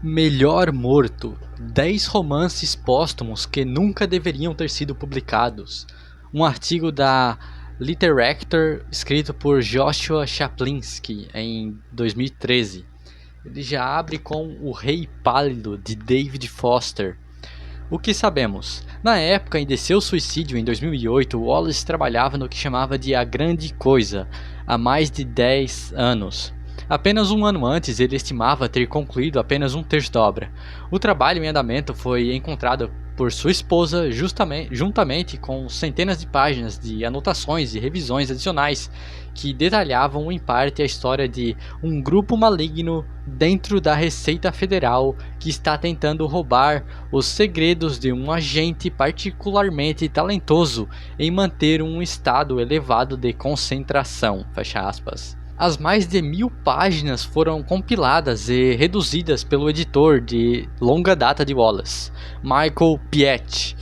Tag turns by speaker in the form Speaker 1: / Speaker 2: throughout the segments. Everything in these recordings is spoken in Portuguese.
Speaker 1: Melhor Morto, 10 romances póstumos que nunca deveriam ter sido publicados. Um artigo da Literactor escrito por Joshua Chaplinsky em 2013. Ele já abre com O Rei Pálido, de David Foster. O que sabemos? Na época de seu suicídio em 2008, Wallace trabalhava no que chamava de A Grande Coisa, há mais de 10 anos. Apenas um ano antes, ele estimava ter concluído apenas um terço da obra. O trabalho em andamento foi encontrado por sua esposa juntamente com centenas de páginas de anotações e revisões adicionais que detalhavam em parte a história de um grupo maligno dentro da Receita Federal que está tentando roubar os segredos de um agente particularmente talentoso em manter um estado elevado de concentração. Fecha aspas. As mais de 1000 páginas foram compiladas e reduzidas pelo editor de longa data de Wallace, Michael Piett.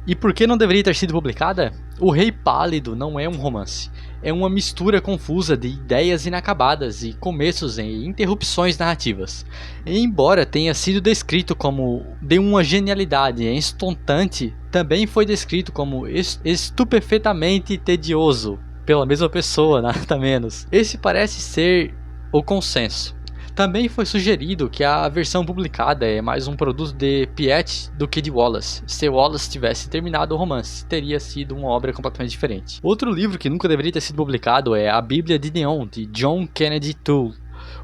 Speaker 1: E por que não deveria ter sido publicada? O Rei Pálido não é um romance. É uma mistura confusa de ideias inacabadas e começos e interrupções narrativas. E embora tenha sido descrito como de uma genialidade estonteante, também foi descrito como estupefetamente tedioso. Pela mesma pessoa, nada menos. Esse parece ser o consenso. Também foi sugerido que a versão publicada é mais um produto de Piett do que de Wallace. Se Wallace tivesse terminado o romance, teria sido uma obra completamente diferente. Outro livro que nunca deveria ter sido publicado é A Bíblia de Neon, de John Kennedy Toole.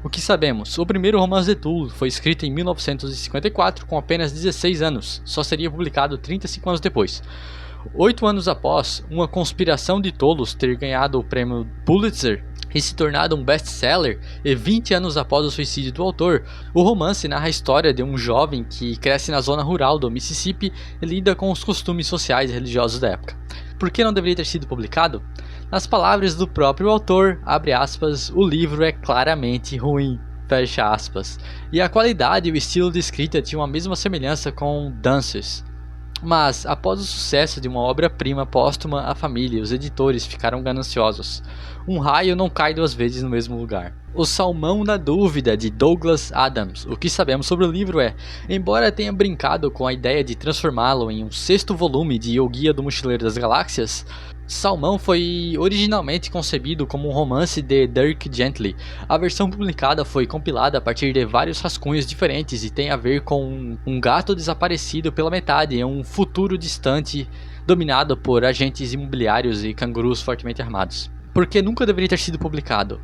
Speaker 1: O que sabemos? O primeiro romance de Toole foi escrito em 1954 com apenas 16 anos. Só seria publicado 35 anos depois. 8 anos após uma conspiração de tolos ter ganhado o prêmio Pulitzer e se tornado um best-seller, e 20 anos após o suicídio do autor, o romance narra a história de um jovem que cresce na zona rural do Mississippi e lida com os costumes sociais e religiosos da época. Por que não deveria ter sido publicado? Nas palavras do próprio autor, abre aspas, o livro é claramente ruim. Fecha aspas. E a qualidade e o estilo de escrita tinham a mesma semelhança com Dances. Mas, após o sucesso de uma obra-prima póstuma, a família e os editores ficaram gananciosos. Um raio não cai 2 vezes no mesmo lugar. O Salmão da Dúvida, de Douglas Adams. O que sabemos sobre o livro é, embora tenha brincado com a ideia de transformá-lo em um 6º volume de O Guia do Mochileiro das Galáxias, Salmão foi originalmente concebido como um romance de Dirk Gently. A versão publicada foi compilada a partir de vários rascunhos diferentes e tem a ver com um gato desaparecido pela metade em um futuro distante dominado por agentes imobiliários e cangurus fortemente armados. Por que nunca deveria ter sido publicado?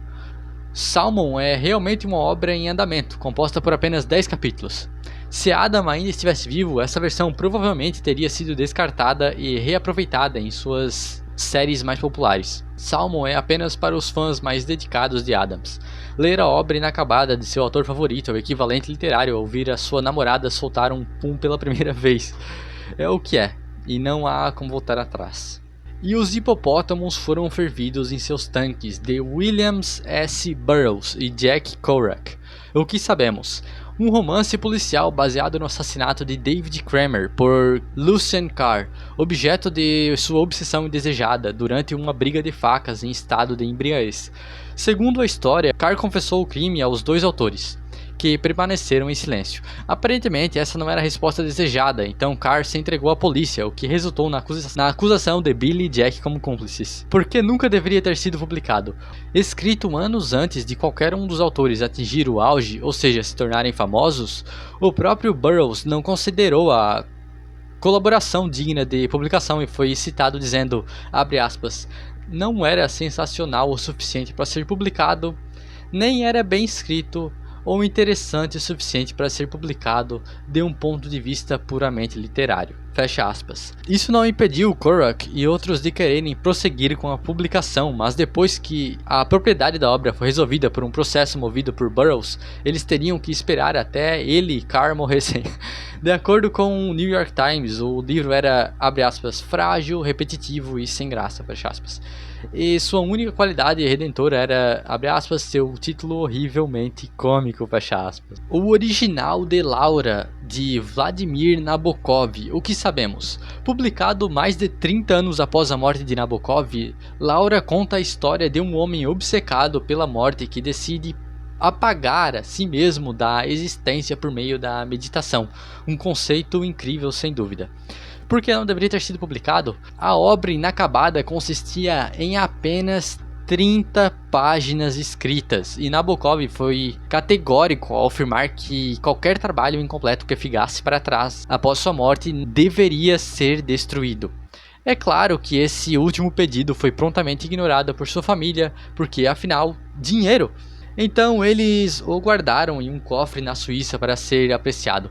Speaker 1: Salmon é realmente uma obra em andamento, composta por apenas 10 capítulos. Se Adam ainda estivesse vivo, essa versão provavelmente teria sido descartada e reaproveitada em suas séries mais populares. Salmon é apenas para os fãs mais dedicados de Adams. Ler a obra inacabada de seu autor favorito é o equivalente literário a ouvir a sua namorada soltar um pum pela primeira vez. É o que é, e não há como voltar atrás. E os hipopótamos foram fervidos em seus tanques, de Williams S. Burroughs e Jack Kerouac. O que sabemos? Um romance policial baseado no assassinato de David Kramer por Lucien Carr, objeto de sua obsessão indesejada durante uma briga de facas em estado de embriaguez. Segundo a história, Carr confessou o crime aos 2 autores, que permaneceram em silêncio. Aparentemente, essa não era a resposta desejada, então Carr se entregou à polícia, o que resultou na acusação de Billy e Jack como cúmplices. Por que nunca deveria ter sido publicado? Escrito anos antes de qualquer um dos autores atingir o auge, ou seja, se tornarem famosos, o próprio Burroughs não considerou a colaboração digna de publicação e foi citado dizendo, abre aspas, não era sensacional o suficiente para ser publicado, nem era bem escrito, ou interessante o suficiente para ser publicado de um ponto de vista puramente literário. Fecha aspas. Isso não impediu Kerouac e outros de quererem prosseguir com a publicação, mas depois que a propriedade da obra foi resolvida por um processo movido por Burroughs, eles teriam que esperar até ele e Carr morressem. De acordo com o New York Times, o livro era, abre aspas, frágil, repetitivo e sem graça, fecha aspas. E sua única qualidade redentora era, abre aspas, seu título horrivelmente cômico, fecha aspas. O original de Laura, de Vladimir Nabokov, o que sabemos? Publicado mais de 30 anos após a morte de Nabokov, Laura conta a história de um homem obcecado pela morte que decide apagar a si mesmo da existência por meio da meditação. Um conceito incrível, sem dúvida. Por que não deveria ter sido publicado? A obra inacabada consistia em apenas 30 páginas escritas, e Nabokov foi categórico ao afirmar que qualquer trabalho incompleto que ficasse para trás após sua morte deveria ser destruído. É claro que esse último pedido foi prontamente ignorado por sua família, porque afinal, dinheiro! Então eles o guardaram em um cofre na Suíça para ser apreciado.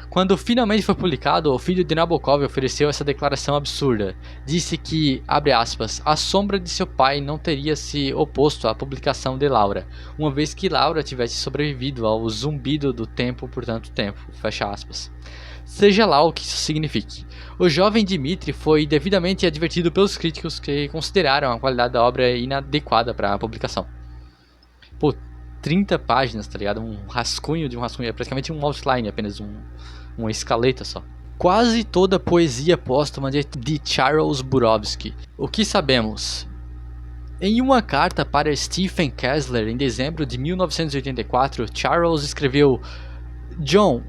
Speaker 1: Quando finalmente foi publicado, o filho de Nabokov ofereceu essa declaração absurda. Disse que, abre aspas, a sombra de seu pai não teria se oposto à publicação de Laura, uma vez que Laura tivesse sobrevivido ao zumbido do tempo por tanto tempo, fecha aspas. Seja lá o que isso signifique. O jovem Dmitri foi devidamente advertido pelos críticos que consideraram a qualidade da obra inadequada para a publicação. Pô, 30 páginas, tá ligado? Um rascunho de um rascunho, é praticamente um outline, apenas uma escaleta só. Quase toda a poesia póstuma de Charles Bukowski. O que sabemos? Em uma carta para Stephen Kessler em dezembro de 1984, Charles escreveu: John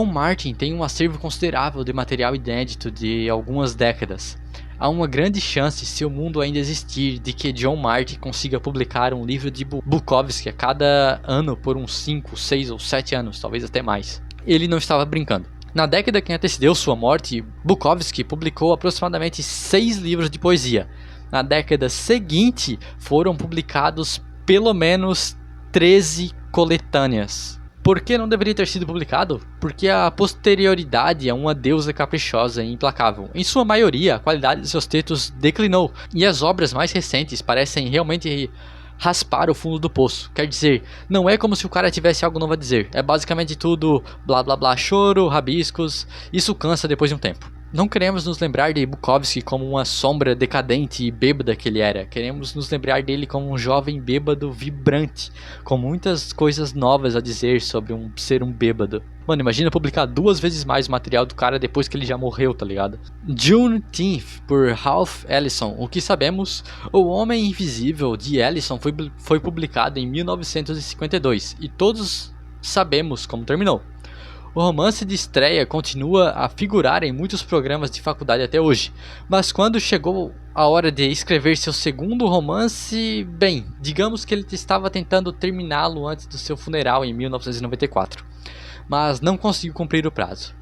Speaker 1: Martin tem um acervo considerável de material inédito de algumas décadas. Há uma grande chance, se o mundo ainda existir, de que John Martin consiga publicar um livro de Bukowski a cada ano por uns 5, 6 ou 7 anos, talvez até mais. Ele não estava brincando. Na década que antecedeu sua morte, Bukowski publicou aproximadamente 6 livros de poesia. Na década seguinte, foram publicados pelo menos 13 coletâneas. Por que não deveria ter sido publicado? Porque a posterioridade é uma deusa caprichosa e implacável. Em sua maioria, a qualidade de seus textos declinou, e as obras mais recentes parecem realmente raspar o fundo do poço. Quer dizer, não é como se o cara tivesse algo novo a dizer. É basicamente tudo blá blá blá, choro, rabiscos. Isso cansa depois de um tempo. Não queremos nos lembrar de Bukowski como uma sombra decadente e bêbada que ele era. Queremos nos lembrar dele como um jovem bêbado vibrante, com muitas coisas novas a dizer sobre ser um bêbado. Mano, imagina publicar 2 vezes mais o material do cara depois que ele já morreu, tá ligado? Juneteenth, por Ralph Ellison. O que sabemos? O Homem Invisível, de Ellison, foi publicado em 1952, e todos sabemos como terminou. O romance de estreia continua a figurar em muitos programas de faculdade até hoje, mas quando chegou a hora de escrever seu segundo romance, bem, digamos que ele estava tentando terminá-lo antes do seu funeral em 1994, mas não conseguiu cumprir o prazo.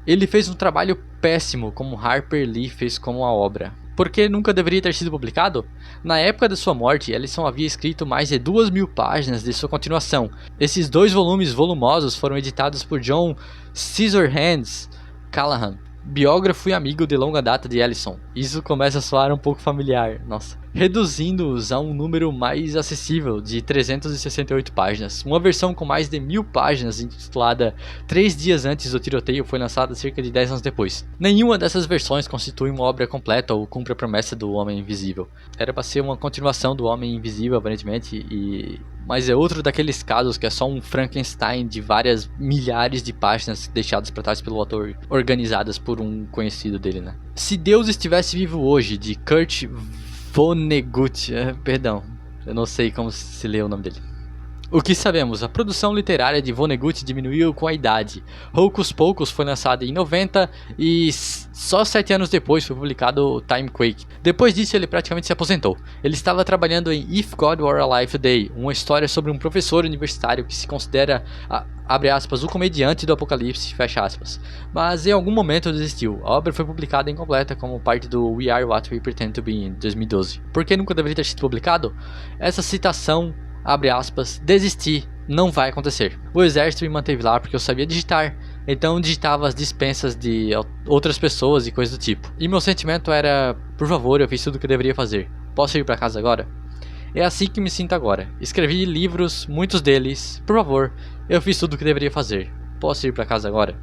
Speaker 1: Ele fez um trabalho péssimo, como Harper Lee fez com a obra. Por que nunca deveria ter sido publicado? Na época de sua morte, Ellison havia escrito mais de 2.000 páginas de sua continuação. Esses 2 volumes volumosos foram editados por John Scissorhands Callahan, biógrafo e amigo de longa data de Ellison. Isso começa a soar um pouco familiar, nossa. Reduzindo-os a um número mais acessível de 368 páginas. Uma versão com mais de 1.000 páginas, intitulada 3 dias antes do tiroteio, foi lançada cerca de 10 anos depois. Nenhuma dessas versões constitui uma obra completa ou cumpre a promessa do Homem Invisível. Era para ser uma continuação do Homem Invisível, aparentemente, mas é outro daqueles casos que é só um Frankenstein de várias milhares de páginas deixadas para trás pelo autor, organizadas por um conhecido dele, né? Se Deus estivesse vivo hoje, de Kurt Vonnegut, perdão, eu não sei como se lê o nome dele. O que sabemos? A produção literária de Vonnegut diminuiu com a idade. Hocus Pocus foi lançado em 90 e só 7 anos depois foi publicado Time Quake. Depois disso ele praticamente se aposentou. Ele estava trabalhando em If God Were Alive Today, uma história sobre um professor universitário que se considera, abre aspas, o comediante do apocalipse, fecha aspas. Mas em algum momento desistiu. A obra foi publicada incompleta como parte do We Are What We Pretend to Be em 2012. Por que nunca deveria ter sido publicado? Essa citação, abre aspas, desisti, não vai acontecer. O exército me manteve lá porque eu sabia digitar, então digitava as dispensas de outras pessoas e coisas do tipo. E meu sentimento era, por favor, eu fiz tudo o que eu deveria fazer. Posso ir para casa agora? É assim que me sinto agora. Escrevi livros, muitos deles. Por favor, eu fiz tudo o que deveria fazer. Posso ir para casa agora?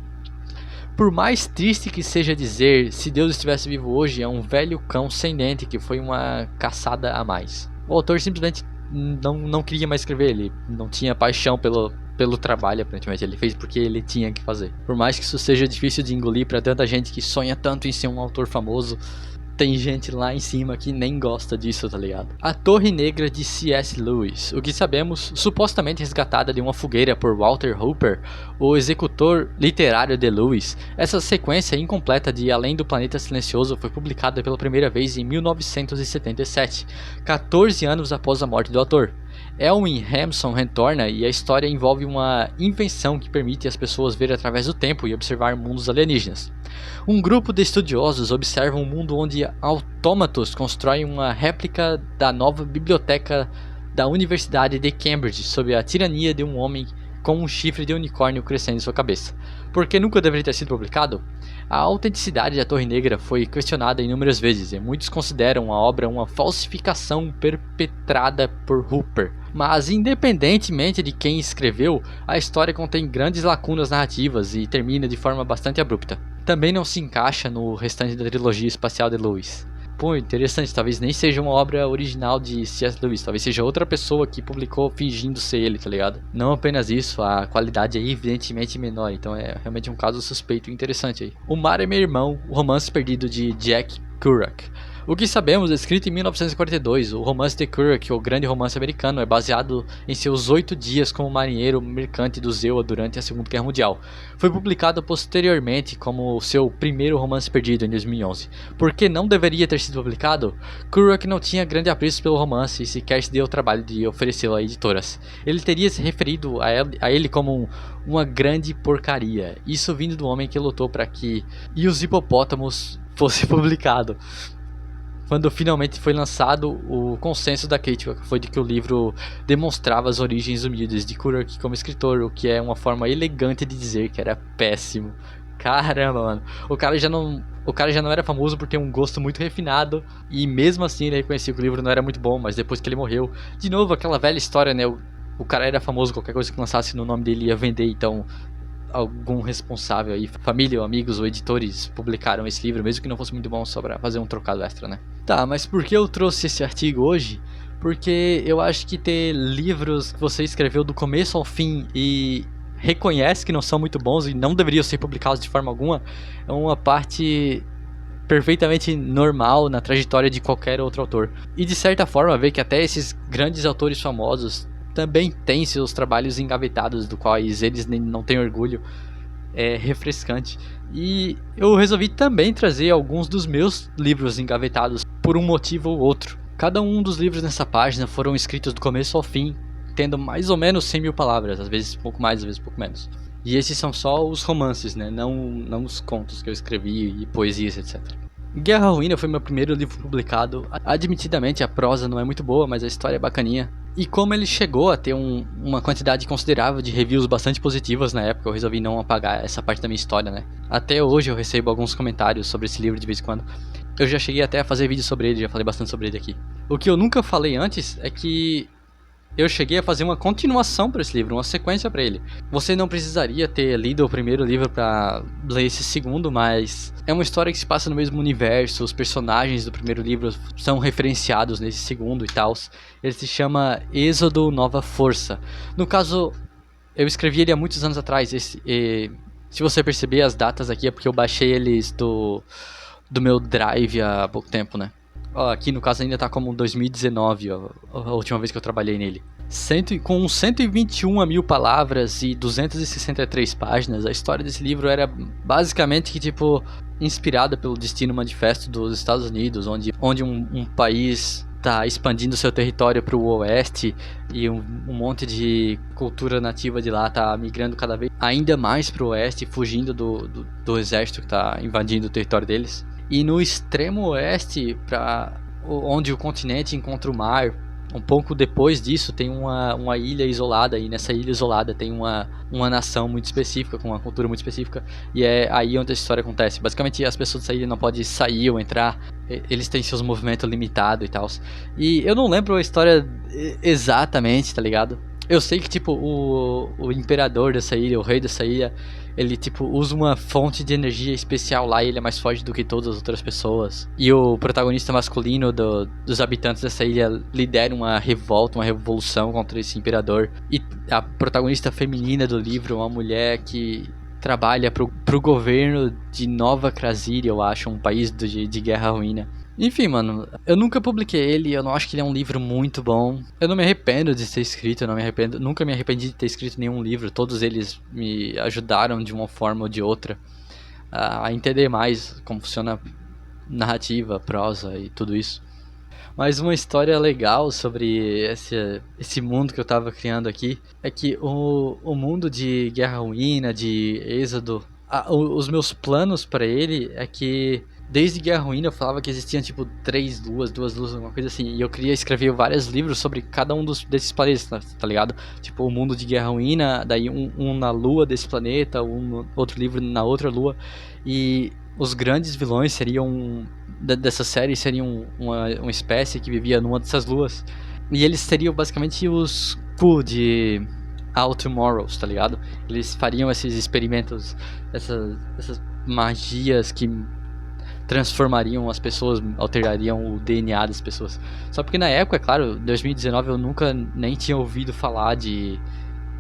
Speaker 1: Por mais triste que seja dizer, se Deus estivesse vivo hoje, é um velho cão sem dente que foi uma caçada a mais. O autor simplesmente não queria mais escrever, ele não tinha paixão pelo trabalho, aparentemente. Ele fez porque ele tinha que fazer. Por mais que isso seja difícil de engolir para tanta gente que sonha tanto em ser um autor famoso, tem gente lá em cima que nem gosta disso, tá ligado? A Torre Negra de C.S. Lewis. O que sabemos, supostamente resgatada de uma fogueira por Walter Hooper, o executor literário de Lewis. Essa sequência incompleta de Além do Planeta Silencioso foi publicada pela primeira vez em 1977, 14 anos após a morte do autor. Elwin Hampson retorna e a história envolve uma invenção que permite às pessoas ver através do tempo e observar mundos alienígenas. Um grupo de estudiosos observa um mundo onde autômatos constroem uma réplica da nova biblioteca da Universidade de Cambridge sob a tirania de um homem com um chifre de unicórnio crescendo em sua cabeça. Por que nunca deveria ter sido publicado? A autenticidade da Torre Negra foi questionada inúmeras vezes e muitos consideram a obra uma falsificação perpetrada por Hooper. Mas, independentemente de quem escreveu, a história contém grandes lacunas narrativas e termina de forma bastante abrupta. Também não se encaixa no restante da trilogia espacial de Lewis. Pô, interessante, talvez nem seja uma obra original de C.S. Lewis, talvez seja outra pessoa que publicou fingindo ser ele, tá ligado? Não apenas isso, a qualidade é evidentemente menor, então é realmente um caso suspeito e interessante aí. O Mar é Meu Irmão, o romance perdido de Jack Kerouac. O que sabemos, escrito em 1942, o romance de Kerouac, o grande romance americano, é baseado em seus 8 dias como marinheiro mercante do Zewa durante a Segunda Guerra Mundial. Foi publicado posteriormente como seu primeiro romance perdido em 2011. Por que não deveria ter sido publicado? Kerouac não tinha grande apreço pelo romance e sequer se deu o trabalho de oferecê-lo a editoras. Ele teria se referido a ele como uma grande porcaria, isso vindo do homem que lutou para que E os Hipopótamos fosse publicado. Quando finalmente foi lançado, o consenso da crítica foi de que o livro demonstrava as origens humildes de Kerouac como escritor, o que é uma forma elegante de dizer que era péssimo. Caramba, mano. O cara já não era famoso por ter um gosto muito refinado, e mesmo assim ele reconhecia que o livro não era muito bom, mas depois que ele morreu, de novo aquela velha história, né? O cara era famoso, qualquer coisa que lançasse no nome dele ia vender, então algum responsável aí, família, ou amigos ou editores publicaram esse livro, mesmo que não fosse muito bom, só pra fazer um trocado extra, né? Tá, mas por que eu trouxe esse artigo hoje? Porque eu acho que ter livros que você escreveu do começo ao fim e reconhece que não são muito bons e não deveriam ser publicados de forma alguma, é uma parte perfeitamente normal na trajetória de qualquer outro autor. E de certa forma, ver que até esses grandes autores famosos também têm seus trabalhos engavetados, do quais eles não têm orgulho, é refrescante. E eu resolvi também trazer alguns dos meus livros engavetados por um motivo ou outro. Cada um dos livros nessa página foram escritos do começo ao fim, tendo mais ou menos 100 mil palavras, às vezes pouco mais, às vezes pouco menos. E esses são só os romances, né? Não os contos que eu escrevi e poesias, etc. Guerra Ruína foi meu primeiro livro publicado. Admitidamente a prosa não é muito boa, mas a história é bacaninha. E como ele chegou a ter uma quantidade considerável de reviews bastante positivas na época, eu resolvi não apagar essa parte da minha história, né? Até hoje eu recebo alguns comentários sobre esse livro de vez em quando. Eu já cheguei até a fazer vídeo sobre ele, já falei bastante sobre ele aqui. O que eu nunca falei antes é que eu cheguei a fazer uma continuação para esse livro, uma sequência para ele. Você não precisaria ter lido o primeiro livro para ler esse segundo, mas é uma história que se passa no mesmo universo, os personagens do primeiro livro são referenciados nesse segundo e tal. Ele se chama Êxodo Nova Força. No caso, eu escrevi ele há muitos anos atrás, se você perceber as datas aqui é porque eu baixei eles do meu Drive há pouco tempo, né? Aqui no caso ainda tá como 2019, a última vez que eu trabalhei nele. Com 121 mil palavras e 263 páginas, a história desse livro era basicamente que, tipo, inspirada pelo Destino Manifesto dos Estados Unidos, onde um país tá expandindo seu território para o oeste e um monte de cultura nativa de lá tá migrando cada vez ainda mais para o oeste, fugindo do exército que tá invadindo o território deles. E no extremo oeste, onde o continente encontra o mar, um pouco depois disso tem uma ilha isolada, e nessa ilha isolada tem uma nação muito específica, com uma cultura muito específica, e é aí onde a história acontece. Basicamente as pessoas dessa ilha não podem sair ou entrar, eles têm seus movimentos limitados e tal. E eu não lembro a história exatamente, tá ligado? Eu sei que, tipo, o imperador dessa ilha, o rei dessa ilha, ele, tipo, usa uma fonte de energia especial lá e ele é mais forte do que todas as outras pessoas. E o protagonista masculino dos habitantes dessa ilha lidera uma revolta, uma revolução contra esse imperador. E a protagonista feminina do livro é uma mulher que trabalha pro governo de Nova Crasília, eu acho, um país de Guerra Ruína. Enfim, mano, eu nunca publiquei ele, eu não acho que ele é um livro muito bom. Eu não me arrependo de ter escrito, eu não me arrependo, nunca me arrependi de ter escrito nenhum livro. Todos eles me ajudaram de uma forma ou de outra a entender mais como funciona narrativa, prosa e tudo isso. Mas uma história legal sobre esse mundo que eu tava criando aqui é que o mundo de Guerra Ruína, de Êxodo, os meus planos pra ele é que desde Guerra Ruína eu falava que existiam tipo 3 luas, 2 luas, alguma coisa assim. E eu queria escrever vários livros sobre cada um desses planetas, tá ligado? Tipo o mundo de Guerra Ruína, daí um na lua desse planeta, outro livro na outra lua. E os grandes vilões seriam dessa série seriam uma espécie que vivia numa dessas luas. E eles seriam basicamente os Ku de All Tomorrows, tá ligado? Eles fariam esses experimentos, essas magias que transformariam as pessoas, alterariam o DNA das pessoas. Só porque na época, é claro, 2019 eu nunca nem tinha ouvido falar de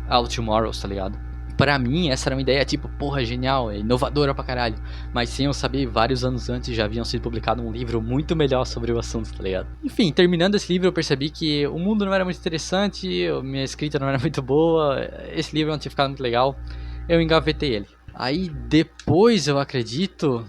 Speaker 1: All Tomorrows, tá ligado? Pra mim, essa era uma ideia tipo, porra, genial, é inovadora pra caralho. Mas sem eu saber, vários anos antes já haviam sido publicado um livro muito melhor sobre o assunto, tá ligado? Enfim, terminando esse livro eu percebi que o mundo não era muito interessante, minha escrita não era muito boa, esse livro não tinha ficado muito legal. Eu engavetei ele. Aí depois, eu acredito,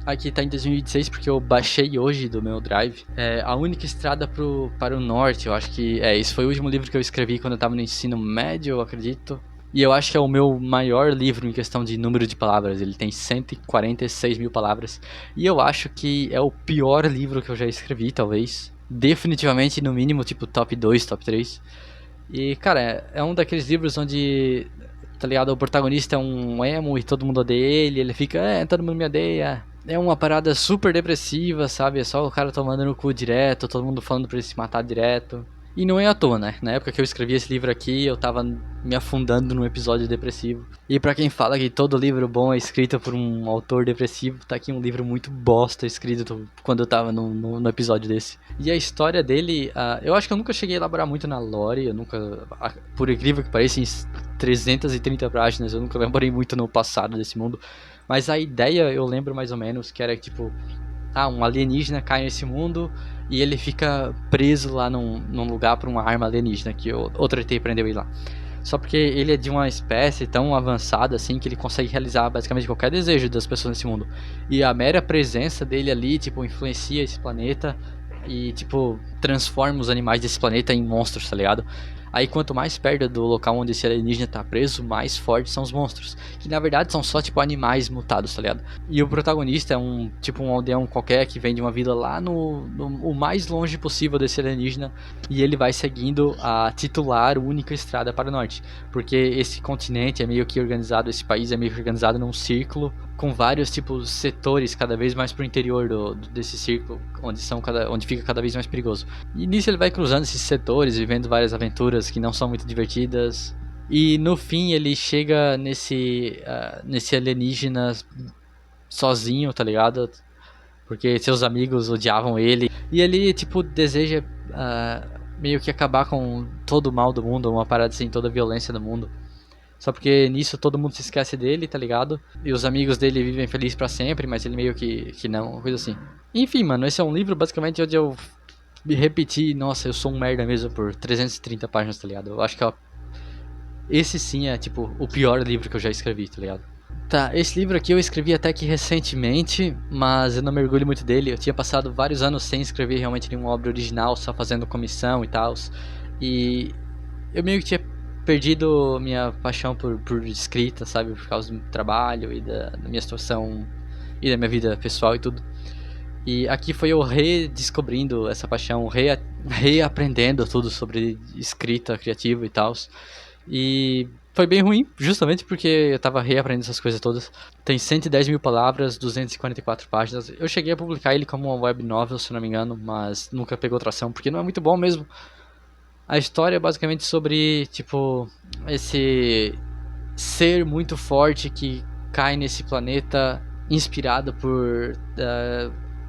Speaker 1: aqui tá em 2026 porque eu baixei hoje do meu drive. É A Única Estrada para o Norte. Eu acho que esse foi o último livro que eu escrevi quando eu tava no ensino médio, eu acredito. E eu acho que é o meu maior livro em questão de número de palavras. Ele tem 146 mil palavras. E eu acho que é o pior livro que eu já escrevi, talvez. Definitivamente, no mínimo, tipo top 2, top 3. E, cara, é um daqueles livros onde, tá ligado, o protagonista é um emo e todo mundo odeia ele. Ele fica, todo mundo me odeia. É uma parada super depressiva, sabe? É só o cara tomando no cu direto, todo mundo falando pra ele se matar direto. E não é à toa, né? Na época que eu escrevi esse livro aqui, eu tava me afundando num episódio depressivo. E pra quem fala que todo livro bom é escrito por um autor depressivo, tá aqui um livro muito bosta escrito quando eu tava no episódio desse. E a história dele, eu acho que eu nunca cheguei a elaborar muito na lore, eu nunca, por incrível que pareça, em 330 páginas, eu nunca elaborei muito no passado desse mundo. Mas a ideia eu lembro mais ou menos que era tipo, um alienígena cai nesse mundo e ele fica preso lá num lugar por uma arma alienígena que outro ET prendeu ele lá. Só porque ele é de uma espécie tão avançada assim que ele consegue realizar basicamente qualquer desejo das pessoas nesse mundo. E a mera presença dele ali, tipo, influencia esse planeta e, tipo, transforma os animais desse planeta em monstros, tá ligado? Aí quanto mais perto do local onde esse alienígena tá preso, mais fortes são os monstros. Que na verdade são só tipo animais mutados, tá ligado? E o protagonista é um aldeão qualquer que vem de uma vila lá o mais longe possível desse alienígena. E ele vai seguindo a titular única estrada para o norte. Porque esse continente é meio que organizado, esse país é meio que organizado num círculo com vários tipos setores cada vez mais pro interior desse círculo, onde fica cada vez mais perigoso. E nisso ele vai cruzando esses setores, vivendo várias aventuras que não são muito divertidas. E no fim ele chega nesse alienígena sozinho, tá ligado? Porque seus amigos odiavam ele. E ele, tipo, deseja meio que acabar com todo o mal do mundo, uma parada assim, toda a violência do mundo. Só porque nisso todo mundo se esquece dele, tá ligado? E os amigos dele vivem felizes pra sempre, mas ele meio que não, uma coisa assim. Enfim, mano, esse é um livro basicamente onde eu me repeti, nossa, eu sou um merda mesmo por 330 páginas, tá ligado? Eu acho que esse sim é, tipo, o pior livro que eu já escrevi, tá ligado? Tá, esse livro aqui eu escrevi até que recentemente, mas eu não me orgulho muito dele. Eu tinha passado vários anos sem escrever realmente nenhuma obra original, só fazendo comissão e tal. E eu meio que tinha perdido minha paixão por escrita, sabe? Por causa do trabalho e da minha situação e da minha vida pessoal e tudo. E aqui foi eu redescobrindo essa paixão, reaprendendo tudo sobre escrita criativa e tal. E foi bem ruim, justamente porque eu tava reaprendendo essas coisas todas. Tem 110 mil palavras, 244 páginas. Eu cheguei a publicar ele como uma web novel, se não me engano, mas nunca pegou tração, porque não é muito bom mesmo. A história é basicamente sobre, tipo, esse ser muito forte que cai nesse planeta inspirado por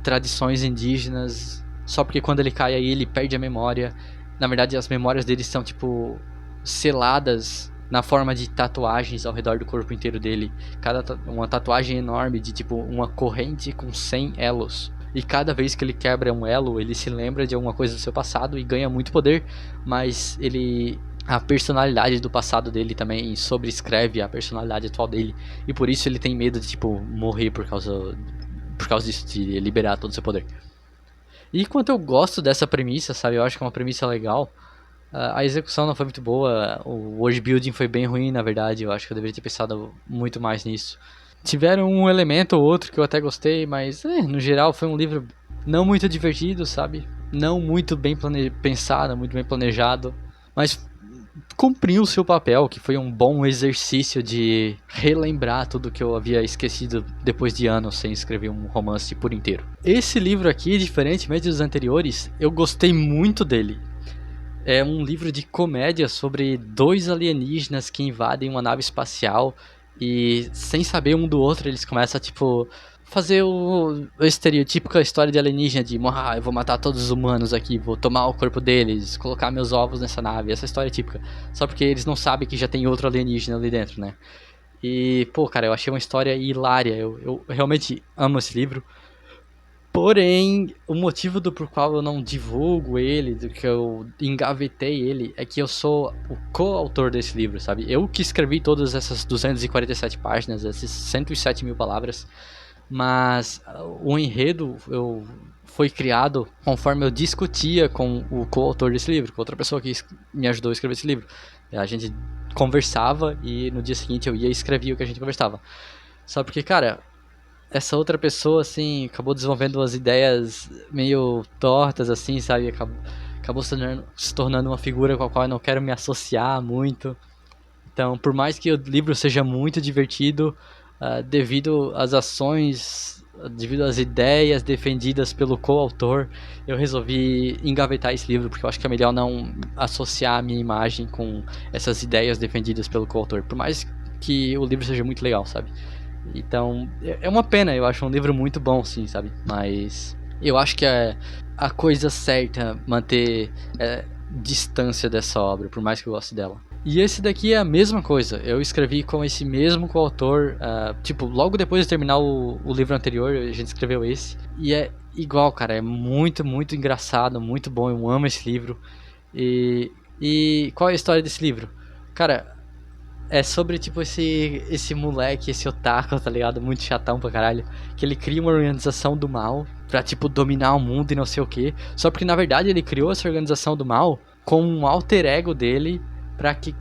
Speaker 1: tradições indígenas. Só porque quando ele cai aí ele perde a memória. Na verdade as memórias dele são, tipo, seladas na forma de tatuagens ao redor do corpo inteiro dele. Uma tatuagem enorme de, tipo, uma corrente com 100 elos. e cada vez que ele quebra um elo, ele se lembra de alguma coisa do seu passado e ganha muito poder, mas a personalidade do passado dele também sobrescreve a personalidade atual dele, e por isso ele tem medo de, tipo, morrer por causa disso, de liberar todo o seu poder. E quanto eu gosto dessa premissa, sabe, eu acho que é uma premissa legal. A execução não foi muito boa, o world building foi bem ruim, na verdade, eu acho que eu deveria ter pensado muito mais nisso. Tiveram um elemento ou outro que eu até gostei, mas no geral foi um livro não muito divertido, sabe? Não muito bem pensado, muito bem planejado, mas cumpriu o seu papel, que foi um bom exercício de relembrar tudo que eu havia esquecido depois de anos sem escrever um romance por inteiro. Esse livro aqui, diferentemente dos anteriores, eu gostei muito dele. É um livro de comédia sobre dois alienígenas que invadem uma nave espacial e, sem saber um do outro, eles começam a, tipo, fazer a estereotípica história de alienígena de eu vou matar todos os humanos aqui, vou tomar o corpo deles, colocar meus ovos nessa nave, essa história típica. Só porque eles não sabem que já tem outro alienígena ali dentro, né? E, pô, cara, eu achei uma história hilária, eu realmente amo esse livro. Porém, o motivo por qual eu não divulgo ele, do que eu engavetei ele, é que eu sou o coautor desse livro, sabe? Eu que escrevi todas essas 247 páginas, essas 107 mil palavras, mas o enredo foi criado conforme eu discutia com o coautor desse livro, com outra pessoa que me ajudou a escrever esse livro. A gente conversava e no dia seguinte eu ia e escrevia o que a gente conversava. Só porque, cara, essa outra pessoa, assim, acabou desenvolvendo umas ideias meio tortas, assim, sabe? Acabou se tornando uma figura com a qual eu não quero me associar muito. Então, por mais que o livro seja muito divertido, devido às ações, devido às ideias defendidas pelo coautor, eu resolvi engavetar esse livro, porque eu acho que é melhor não associar a minha imagem com essas ideias defendidas pelo coautor, por mais que o livro seja muito legal, sabe? Então, é uma pena, eu acho um livro muito bom, sim, sabe? Mas eu acho que é a coisa certa manter distância dessa obra, por mais que eu goste dela. E esse daqui é a mesma coisa, eu escrevi com esse mesmo coautor, tipo, logo depois de terminar o livro anterior, a gente escreveu esse, e é igual, cara, é muito, muito engraçado, muito bom, eu amo esse livro. E qual é a história desse livro? Cara, é sobre, tipo, esse moleque, esse otaku, tá ligado? Muito chatão pra caralho. Que ele cria uma organização do mal pra, tipo, dominar o mundo e não sei o quê. Só porque, na verdade, ele criou essa organização do mal com um alter ego dele pra que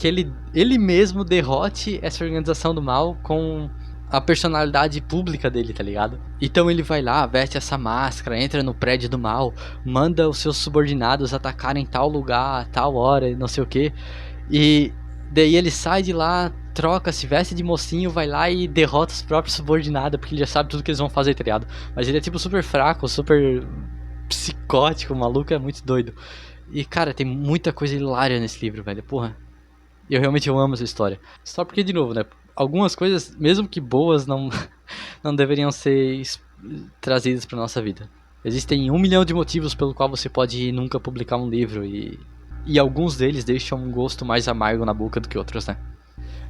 Speaker 1: ele mesmo derrote essa organização do mal com a personalidade pública dele, tá ligado? Então ele vai lá, veste essa máscara, entra no prédio do mal, manda os seus subordinados atacarem tal lugar, tal hora e não sei o quê. E daí ele sai de lá, troca, se veste de mocinho, vai lá e derrota os próprios subordinados, porque ele já sabe tudo que eles vão fazer, tá ligado? Mas ele é tipo super fraco, super psicótico, o maluco é muito doido. E cara, tem muita coisa hilária nesse livro, velho, porra. Eu realmente amo essa história. Só porque, de novo, né, algumas coisas, mesmo que boas, não, não deveriam ser trazidas pra nossa vida. Existem 1 milhão de motivos pelo qual você pode nunca publicar um livro e alguns deles deixam um gosto mais amargo na boca do que outros, né?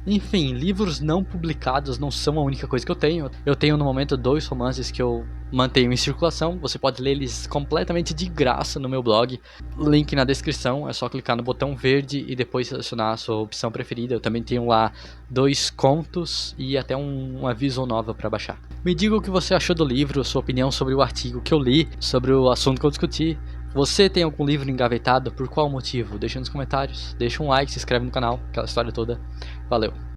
Speaker 1: Enfim, livros não publicados não são a única coisa que eu tenho. Eu tenho no momento 2 romances que eu mantenho em circulação. Você pode ler eles completamente de graça no meu blog. Link na descrição, é só clicar no botão verde e depois selecionar a sua opção preferida. Eu também tenho lá 2 contos e até uma visual nova para baixar. Me diga o que você achou do livro, sua opinião sobre o artigo que eu li, sobre o assunto que eu discuti. Você tem algum livro engavetado? Por qual motivo? Deixa nos comentários, deixa um like, se inscreve no canal, aquela história toda. Valeu!